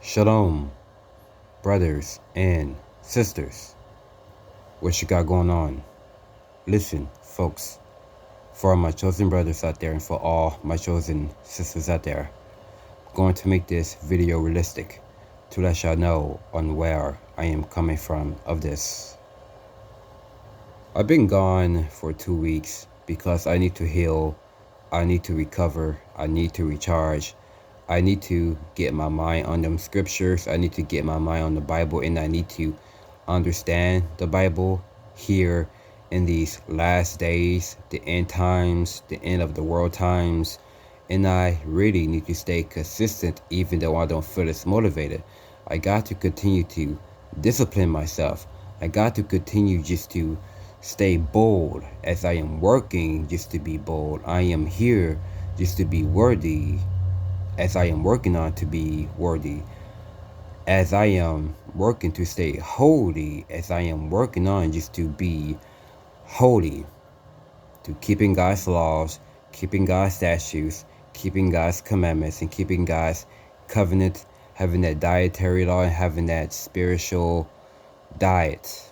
Shalom, brothers and sisters. What you got going on? Listen, folks, for all my chosen brothers out there and for all my chosen sisters out there, I'm going to make this video realistic to let y'all know on where I am coming from of this. I've been gone for 2 weeks because I need to heal, I need to recover, I need to recharge. I need to get my mind on them scriptures. I need to get my mind on the Bible, and I need to understand the Bible here in these last days, the end times, the end of the world times. And I really need to stay consistent even though I don't feel as motivated. I got to continue to discipline myself. I got to continue just to stay bold as I am working just to be bold. I am here just to be worthy, as I am working on to be worthy, as I am working to stay holy, as I am working on just to be holy, to keeping God's laws, keeping God's statutes, keeping God's commandments, and keeping God's covenant, having that dietary law and having that spiritual diet.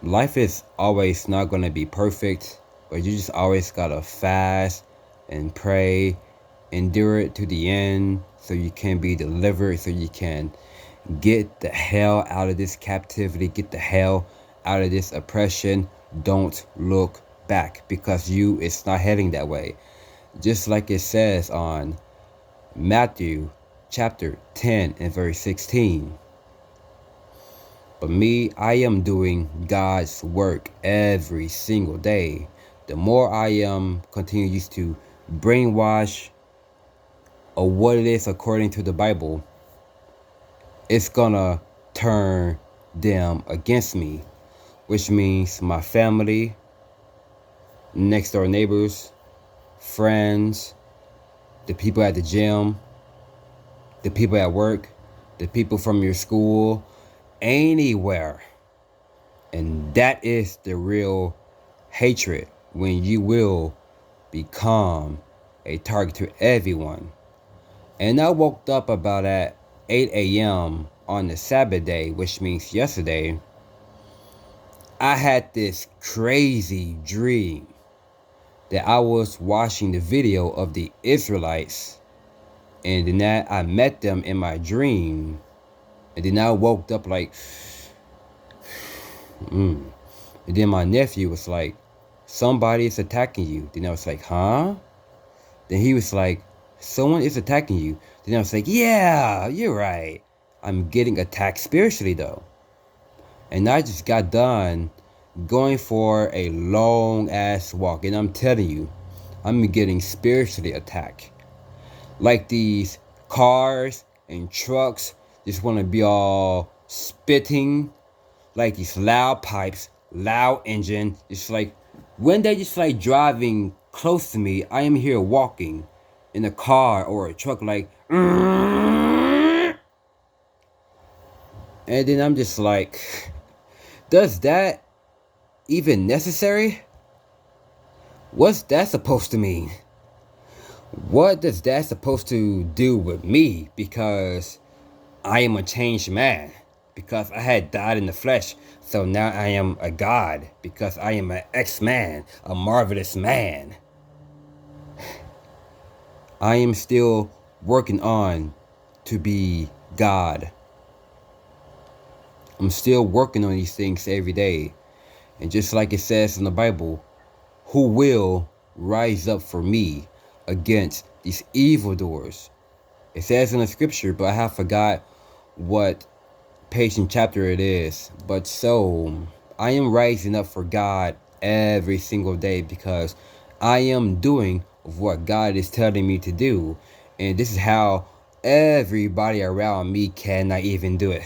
Life is always not going to be perfect, but you just always gotta fast and pray, endure it to the end so you can be delivered, so you can get the hell out of this captivity, get the hell out of this oppression. Don't look back, because it's not heading that way. Just like it says on Matthew chapter 10 and verse 16. But me, I am doing God's work every single day. The more I am continue to brainwash of what it is according to the Bible, it's gonna turn them against me, which means my family, next door neighbors, friends, the people at the gym, the people at work, the people from your school, anywhere. And that is the real hatred, when you will become a target to everyone. And I woke up about at 8 a.m. on the Sabbath day, which means yesterday. I had this crazy dream that I was watching the video of the Israelites, and then I met them in my dream, and then I woke up like, and then my nephew was like, somebody is attacking you. Then I was like, huh? Then he was like, someone is attacking you. Then I was like, yeah, you're right. I'm getting attacked spiritually though. And I just got done going for a long ass walk. And I'm telling you, I'm getting spiritually attacked. Like these cars and trucks just want to be all spitting. Like these loud pipes, loud engine. It's like when they just like driving close to me, I am here walking in a car or a truck like, and then I'm just like, does that even necessary? What's that supposed to mean? What does that supposed to do with me? Because I am a changed man. Because I had died in the flesh. So now I am a God. Because I am an X-man. A marvelous man. I am still working on to be God. I'm still working on these things every day. And just like it says in the Bible, who will rise up for me against these evildoers? It says in the scripture, but I have forgot what page and chapter it is. But so I am rising up for God every single day, because I am doing what God is telling me to do. And this is how everybody around me cannot even do it.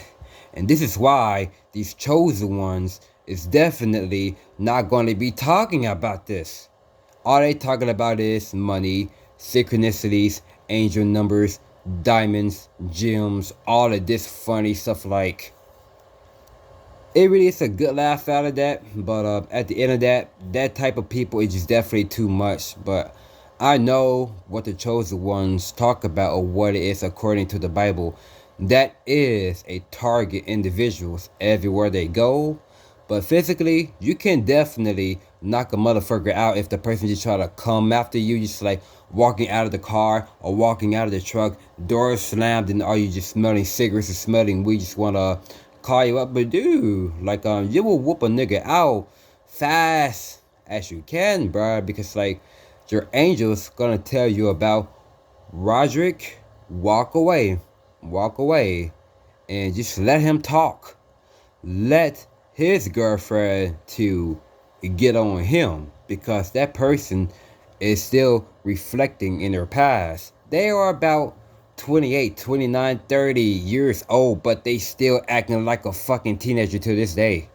And this is why these chosen ones is definitely not going to be talking about this. All they talking about is money, synchronicities, angel numbers, diamonds, gems, all of this funny stuff. Like, it really is a good laugh out of that, but at the end of that type of people is just definitely too much. But I know what the chosen ones talk about or what it is according to the Bible. That is a target individuals everywhere they go. But physically, you can definitely knock a motherfucker out if the person just try to come after you, just like walking out of the car or walking out of the truck, doors slammed, and are you just smelling cigarettes or smelling weed, just wanna call you up. But dude, like you will whoop a nigga out fast as you can, bruh, because like your angel's gonna tell you about Roderick. Walk away, walk away, and just let him talk. Let his girlfriend to get on him, because that person is still reflecting in their past. They are about 28, 29, 30 years old, but they still acting like a fucking teenager to this day.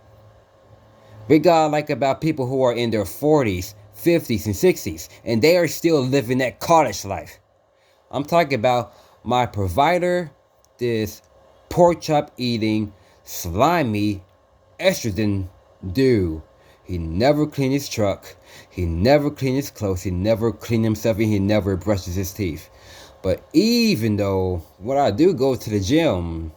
We got like about people who are in their 40s, 50s, and 60s, and they are still living that college life. I'm talking about my provider, this pork chop eating, slimy, estrogen dude. He never cleaned his truck, he never cleaned his clothes, he never cleaned himself, and he never brushes his teeth. But even though when I do go to the gym,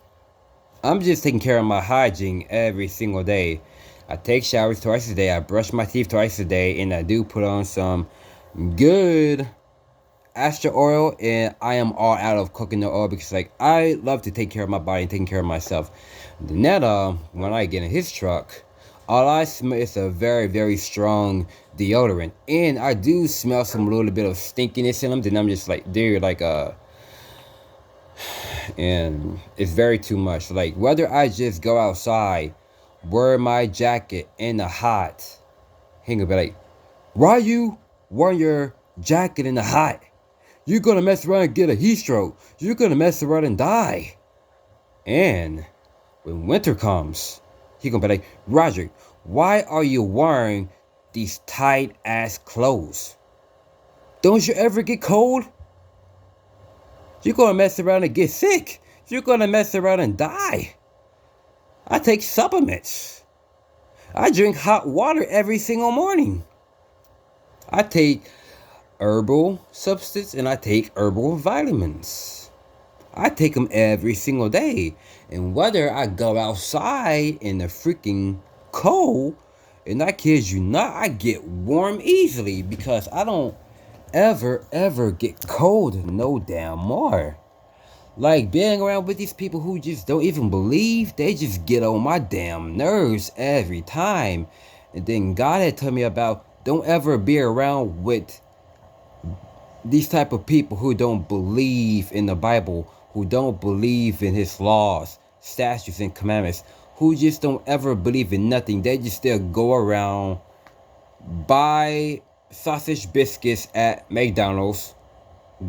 I'm just taking care of my hygiene every single day. I take showers twice a day, I brush my teeth twice a day, and I do put on some good castor oil, and I am all out of coconut oil because like I love to take care of my body and taking care of myself. Then when I get in his truck, all I smell is a very, very strong deodorant, and I do smell some little bit of stinkiness in them. Then I'm just like, dude, like and it's very too much. Like whether I just go outside, wear my jacket in the hot, he gonna be like, why you wearing your jacket in the hot? You're gonna mess around and get a heat stroke. You're gonna mess around and die. And when winter comes, he gonna be like, Roger, why are you wearing these tight ass clothes? Don't you ever get cold? You're gonna mess around and get sick. You're gonna mess around and die. I take supplements. I drink hot water every single morning. I take herbal substance and I take herbal vitamins. I take them every single day. And whether I go outside in the freaking cold, and I kid you not, I get warm easily because I don't ever get cold no damn more. Like being around with these people who just don't even believe, they just get on my damn nerves every time. And then God had told me about don't ever be around with these type of people who don't believe in the Bible, who don't believe in his laws, statutes, and commandments, who just don't ever believe in nothing. They just still go around, buy sausage biscuits at McDonald's,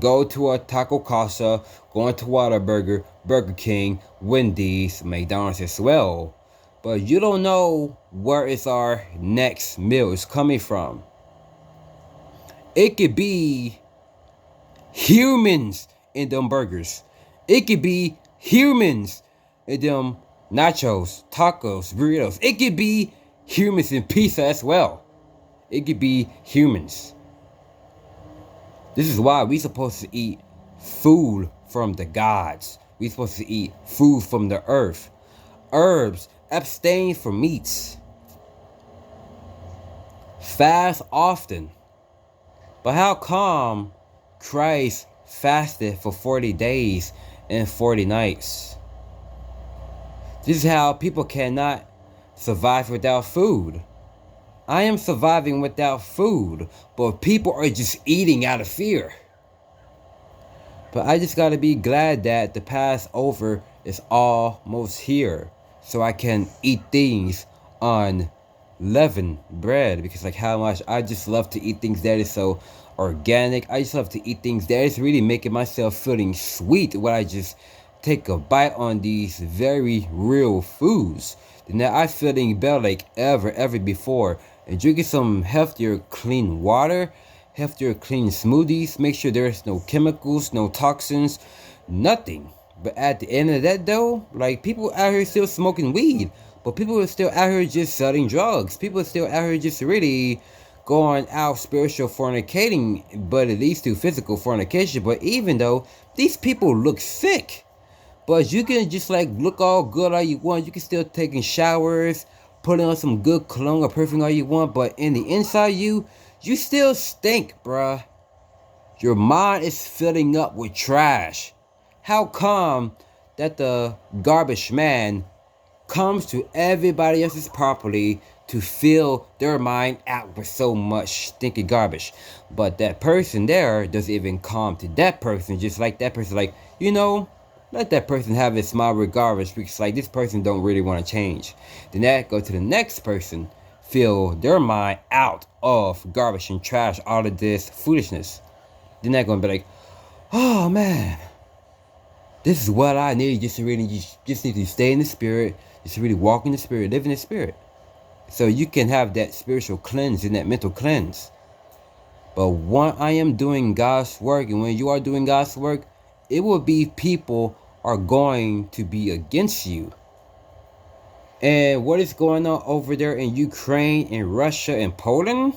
go to a taco casa, go into Whataburger, Burger King, Wendy's, McDonald's as well. But you don't know where is our next meal is coming from. It could be humans in them burgers. It could be humans in them nachos, tacos, burritos. It could be humans in pizza as well. It could be humans. This is why we supposed to eat food from the gods. We supposed to eat food from the earth. Herbs, abstain from meats. Fast often. But how come Christ fasted for 40 days and 40 nights? This is how people cannot survive without food. I am surviving without food, but people are just eating out of fear. But I just gotta be glad that the Passover is almost here, so I can eat things on leavened bread, because like how much I just love to eat things that is so organic. I just love to eat things that is really making myself feeling sweet when I just take a bite on these very real foods. Now I'm feeling better like ever before. And drinking some healthier clean water, healthier clean smoothies. Make sure there's no chemicals, no toxins, nothing. But at the end of that though, like people out here still smoking weed, but people are still out here just selling drugs. People are still out here just really going out spiritual fornicating, but it leads to physical fornication. But even though these people look sick, but you can just like look all good all you want. You can still taking showers, putting on some good cologne or perfume all you want. But in the inside you still stink, bruh. Your mind is filling up with trash. How come that the garbage man comes to everybody else's property to fill their mind out with so much stinky garbage, but that person there doesn't even come to that person, just like that person, like, let that person have his smile regardless, because like this person don't really want to change. Then that go to the next person, fill their mind out of garbage and trash, all of this foolishness. Then that gonna be like, oh man, this is what I need, just need to stay in the spirit, just really walk in the spirit, live in the spirit. So you can have that spiritual cleanse and that mental cleanse. But when I am doing God's work, and when you are doing God's work, it will be people are going to be against you. And what is going on over there in Ukraine and Russia and Poland?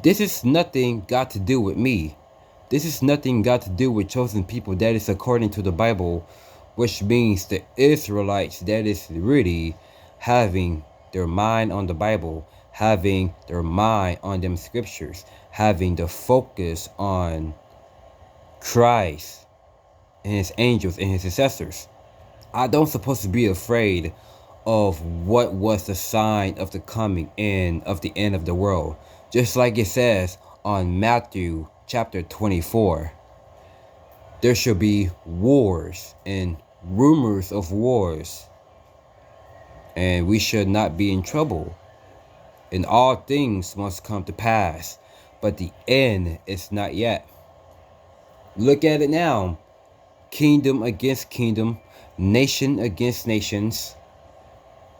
This is nothing got to do with me. This is nothing got to do with chosen people. That is according to the Bible, which means the Israelites that is really having their mind on the Bible, having their mind on them scriptures, having the focus on Christ and his angels and his successors. I don't supposed to be afraid of what was the sign of the coming in of the end of the world. Just like it says on Matthew chapter 24. There shall be wars and rumors of wars, and we should not be in trouble. And all things must come to pass, but the end is not yet. Look at it now. Kingdom against kingdom, nation against nations.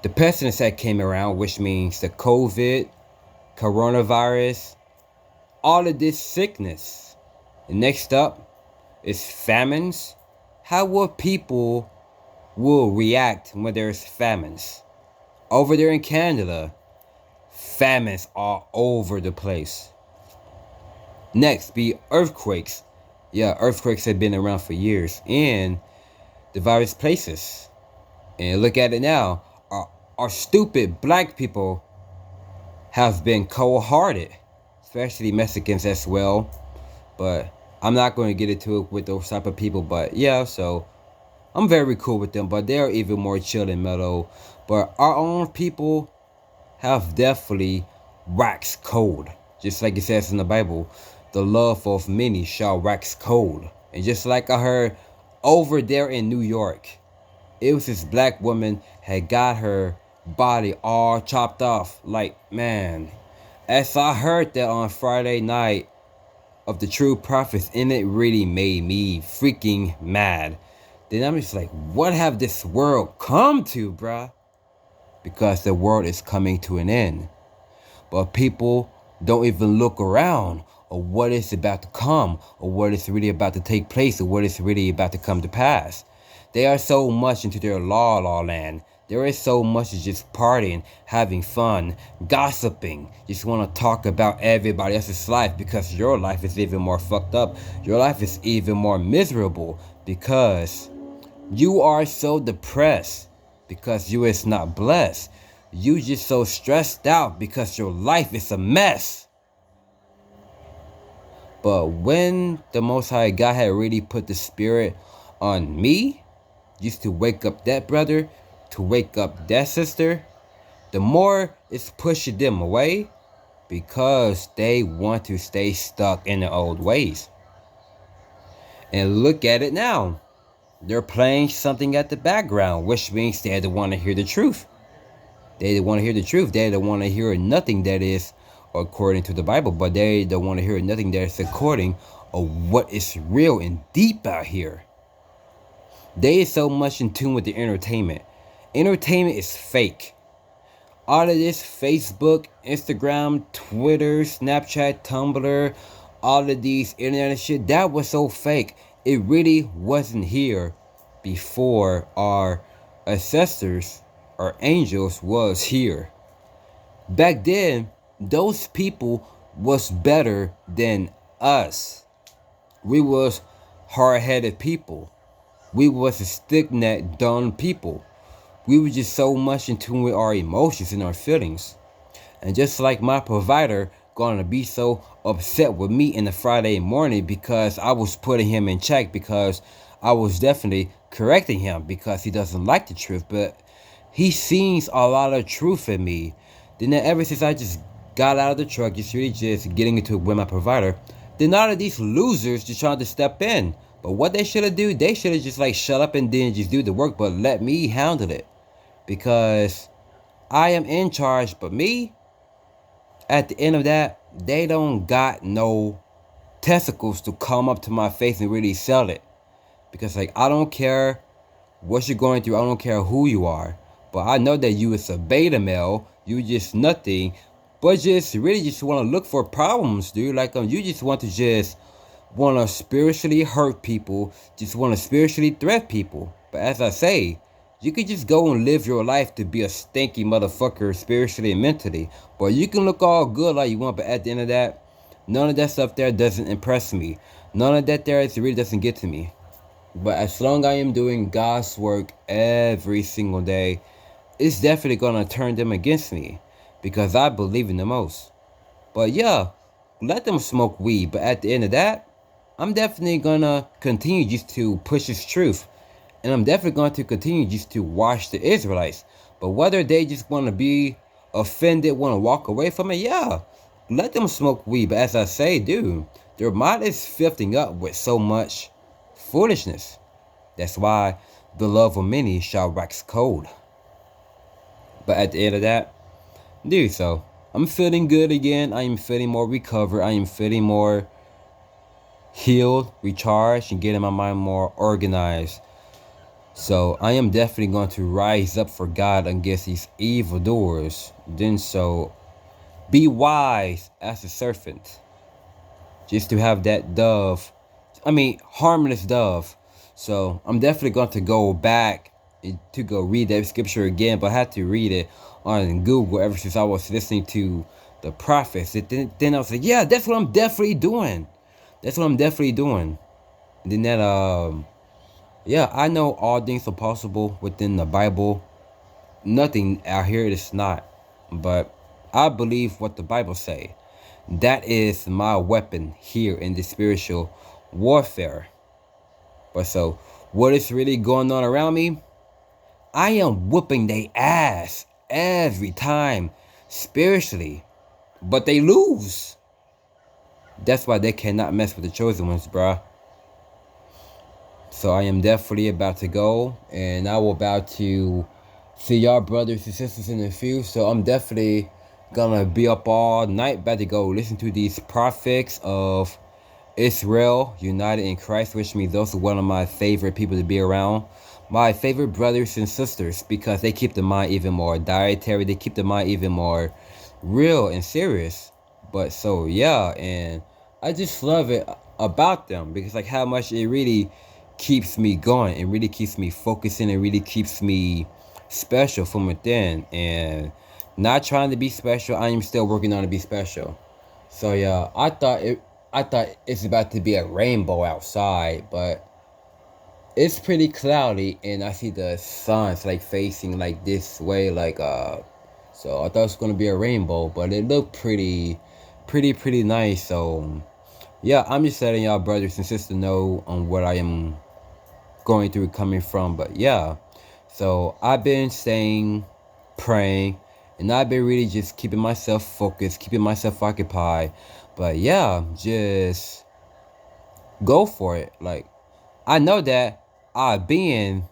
The pestilence that came around, which means the COVID, coronavirus, all of this sickness. And next up is famines. How will people react when there's famines? Over there in Canada, famines all over the place. Next be earthquakes. Yeah, earthquakes have been around for years in the various places. And look at it now. Our stupid black people have been cold-hearted, especially Mexicans as well. But I'm not going to get into it with those type of people. But yeah, so I'm very cool with them. But they're even more chill and mellow. But our own people have definitely waxed cold. Just like it says in the Bible, the love of many shall wax cold. And just like I heard over there in New York, it was this black woman had got her body all chopped off. Like, man, as I heard that on Friday night of the True Prophets, and it really made me freaking mad. Then I'm just like, what have this world come to, bruh? Because the world is coming to an end. But people don't even look around or what is about to come, or what is really about to take place, or what is really about to come to pass. They are so much into their la land. There is so much of just partying, having fun, gossiping. Just want to talk about everybody else's life, because your life is even more fucked up. Your life is even more miserable because you are so depressed, because you is not blessed. You just so stressed out because your life is a mess. But when the Most High God had really put the spirit on me, just to wake up that brother, to wake up that sister, the more it's pushing them away, because they want to stay stuck in the old ways. And look at it now. They're playing something at the background, which means they don't want to hear the truth. They don't want to hear the truth. They don't want to hear nothing that is according to the Bible, but they don't want to hear nothing that is according of what is real and deep out here. They is so much in tune with the entertainment. Entertainment is fake. All of this Facebook, Instagram, Twitter, Snapchat, Tumblr, all of these internet shit, that was so fake. It really wasn't here before our ancestors, our angels, was here. Back then, those people was better than us. We was hard-headed people. We was a stick-necked, dumb people. We were just so much in tune with our emotions and our feelings. And just like my provider gonna be so upset with me in the Friday morning because I was putting him in check, because I was definitely correcting him because he doesn't like the truth, but he sees a lot of truth in me. Then ever since I just got out of the truck, just really just getting into it with my provider, then all of these losers just trying to step in. But what they should have do, they should have just like shut up and then just do the work, but let me handle it. Because I am in charge, but me, at the end of that, they don't got no testicles to come up to my face and really sell it. Because like, I don't care what you're going through, I don't care who you are, but I know that you is a beta male, you just nothing, but just really just want to look for problems, dude. Like you just want to just want to spiritually hurt people, just want to spiritually threat people. But as I say, you could just go and live your life to be a stinky motherfucker spiritually and mentally. But you can look all good like you want, but at the end of that, none of that stuff there doesn't impress me. None of that there really doesn't get to me. But as long as I am doing God's work every single day, it's definitely going to turn them against me. Because I believe in the most. But yeah, let them smoke weed. But at the end of that, I'm definitely going to continue just to push His truth. And I'm definitely going to continue just to watch the Israelites. But whether they just want to be offended, want to walk away from it, yeah, let them smoke weed. But as I say, dude, their mind is filling up with so much foolishness. That's why the love of many shall wax cold. But at the end of that, dude, so I'm feeling good again. I am feeling more recovered. I am feeling more healed, recharged, and getting my mind more organized. So I am definitely going to rise up for God against these evildoers. Then so be wise as a serpent. Just to have that harmless dove. So I'm definitely going to go back to go read that scripture again, but I had to read it on Google ever since I was listening to the prophets. Then I was like, yeah, that's what I'm definitely doing. That's what I'm definitely doing. And then that yeah, I know all things are possible within the Bible. Nothing out here is not. But I believe what the Bible say. That is my weapon here in the spiritual warfare. But so, what is really going on around me? I am whooping their ass every time spiritually. But they lose. That's why they cannot mess with the chosen ones, bruh. So I am definitely about to go, and I will about to see y'all brothers and sisters in the field. So I'm definitely gonna be up all night, about to go listen to these prophets of Israel united in Christ, which means those are one of my favorite people to be around. My favorite brothers and sisters, because they keep the mind even more dietary, they keep the mind even more real and serious. But so yeah, and I just love it about them, because like how much it really keeps me going, it really keeps me focusing, it really keeps me special from within, and not trying to be special, I am still working on to be special. So yeah, I thought it's about to be a rainbow outside, but it's pretty cloudy, and I see the sun's like facing like this way, like so I thought it was gonna be a rainbow, but it looked pretty nice. So yeah, I'm just letting y'all brothers and sisters know on what I am going through, coming from. But yeah, so I've been staying, praying, and I've been really just keeping myself focused, keeping myself occupied. But yeah, just go for it. Like, I know that I'm being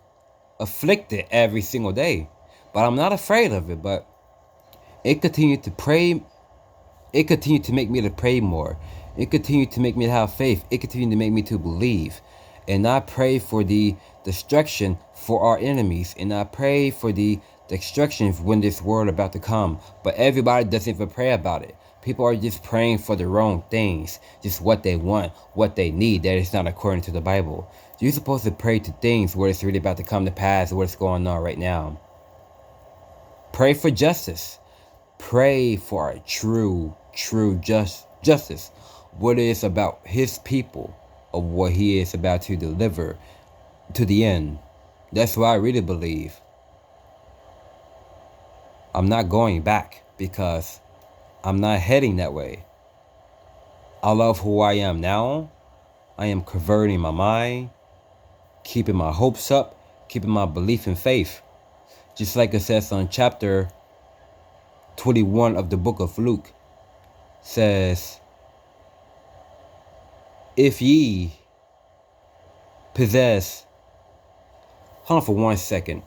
afflicted every single day, but I'm not afraid of it. But it continued to pray. It continued to make me to pray more. It continued to make me to have faith. It continued to make me to believe. And I pray for the destruction for our enemies. And I pray for the destruction when this world about to come. But everybody doesn't even pray about it. People are just praying for the wrong things. Just what they want, what they need. That is not according to the Bible. You're supposed to pray to things where it's really about to come to pass, what's going on right now. Pray for justice. Pray for a true justice. What it is about his people, of what he is about to deliver to the end. That's what I really believe. I'm not going back because I'm not heading that way. I love who I am now. I am converting my mind, keeping my hopes up, keeping my belief in faith. Just like it says on chapter 21 of the book of Luke, says, if ye possess, hold on for 1 second.